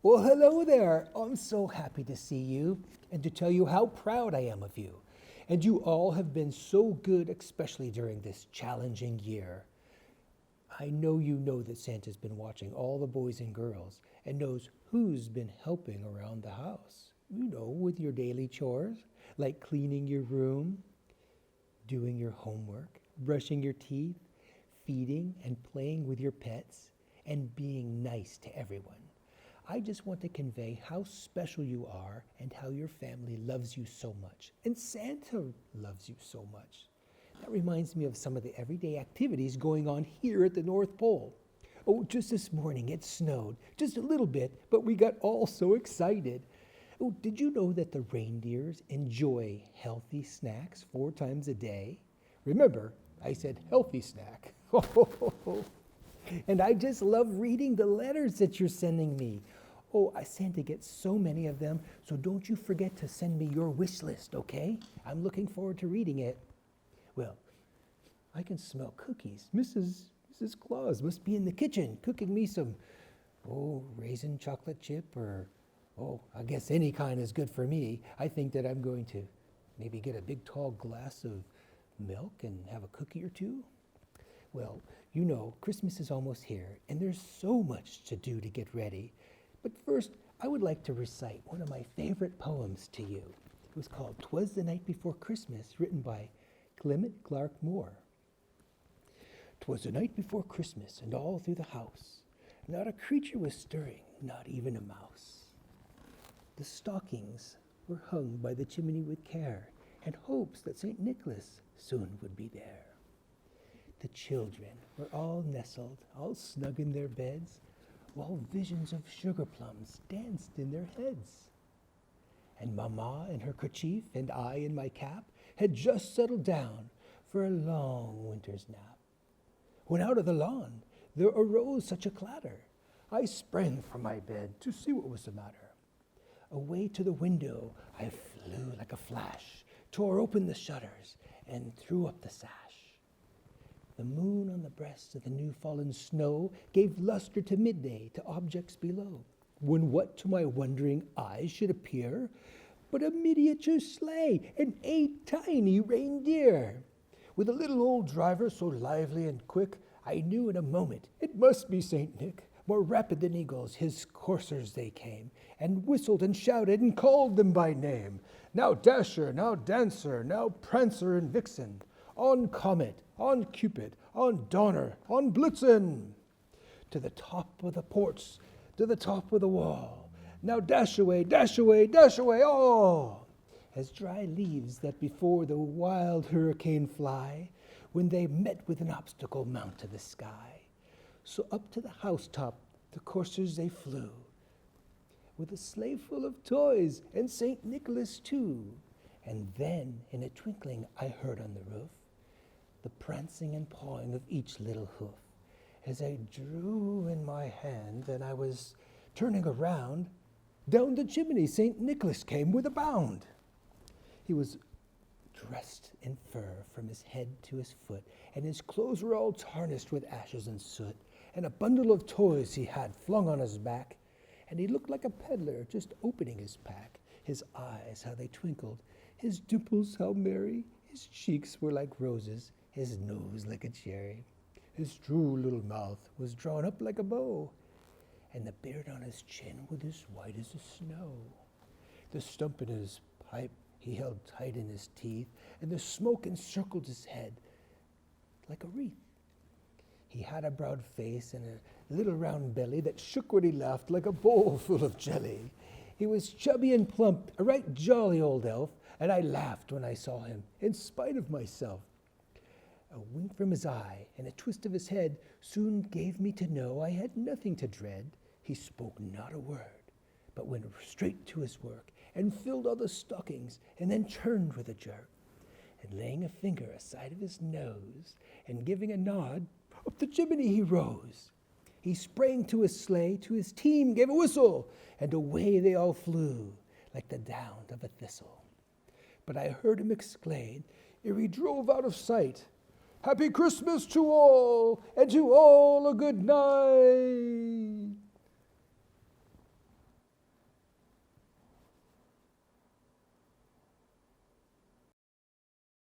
Well, hello there. I'm so happy to see you and to tell you how proud I am of you. And you all have been so good, especially during this challenging year. I know you know that Santa's been watching all the boys and girls and knows who's been helping around the house. You know, with your daily chores, like cleaning your room, doing your homework, brushing your teeth, feeding and playing with your pets, and being nice to everyone. I just want to convey how special you are and how your family loves you so much. And Santa loves you so much. That reminds me of some of the everyday activities going on here at the North Pole. Oh, just this morning it snowed, just a little bit, but we got all so excited. Oh, did you know that the reindeers enjoy healthy snacks 4 times a day? Remember, I said healthy snack. And I just love reading the letters that you're sending me. Oh, Santa gets so many of them, so don't you forget to send me your wish list, okay? I'm looking forward to reading it. Well, I can smell cookies. Mrs. Claus must be in the kitchen cooking me some, raisin chocolate chip or, I guess any kind is good for me. I think that I'm going to maybe get a big tall glass of milk and have a cookie or two. Well, you know, Christmas is almost here, and there's so much to do to get ready. But first, I would like to recite one of my favorite poems to you. It was called "'Twas the Night Before Christmas," written by Clement Clarke Moore. "'Twas the night before Christmas, and all through the house, not a creature was stirring, not even a mouse. The stockings were hung by the chimney with care, and hopes that St. Nicholas soon would be there. The children were all nestled, all snug in their beds, while visions of sugar plums danced in their heads. And Mamma in her kerchief and I in my cap had just settled down for a long winter's nap. When out of the lawn there arose such a clatter, I sprang from my bed to see what was the matter. Away to the window I flew like a flash, tore open the shutters, and threw up the sash. The moon on the breast of the new-fallen snow gave luster to midday to objects below, when what to my wondering eyes should appear but a miniature sleigh and 8 tiny reindeer. With a little old driver so lively and quick, I knew in a moment it must be St. Nick. More rapid than eagles, his coursers they came, and whistled and shouted and called them by name. Now Dasher, now Dancer, now Prancer and Vixen, on Comet, on Cupid, on Donner, on Blitzen, to the top of the porch, to the top of the wall. Now dash away, dash away, dash away all, as dry leaves that before the wild hurricane fly, when they met with an obstacle mount to the sky. So up to the housetop the coursers they flew, with a sleigh full of toys and St. Nicholas too. And then in a twinkling I heard on the roof the prancing and pawing of each little hoof. As I drew in my hand and I was turning around, down the chimney St. Nicholas came with a bound. He was dressed in fur from his head to his foot, and his clothes were all tarnished with ashes and soot, and a bundle of toys he had flung on his back, and he looked like a peddler just opening his pack. His eyes, how they twinkled, his dimples, how merry, his cheeks were like roses, his nose like a cherry. His true little mouth was drawn up like a bow, and the beard on his chin was as white as the snow. The stump in his pipe he held tight in his teeth, and the smoke encircled his head like a wreath. He had a broad face and a little round belly that shook when he laughed like a bowl full of jelly. He was chubby and plump, a right jolly old elf, and I laughed when I saw him, in spite of myself. A wink from his eye and a twist of his head soon gave me to know I had nothing to dread. He spoke not a word, but went straight to his work and filled all the stockings, and then turned with a jerk, and laying a finger aside of his nose, and giving a nod, up the chimney he rose. He sprang to his sleigh, to his team gave a whistle, and away they all flew, like the down of a thistle. But I heard him exclaim, ere he drove out of sight, "Happy Christmas to all, and to all a good night."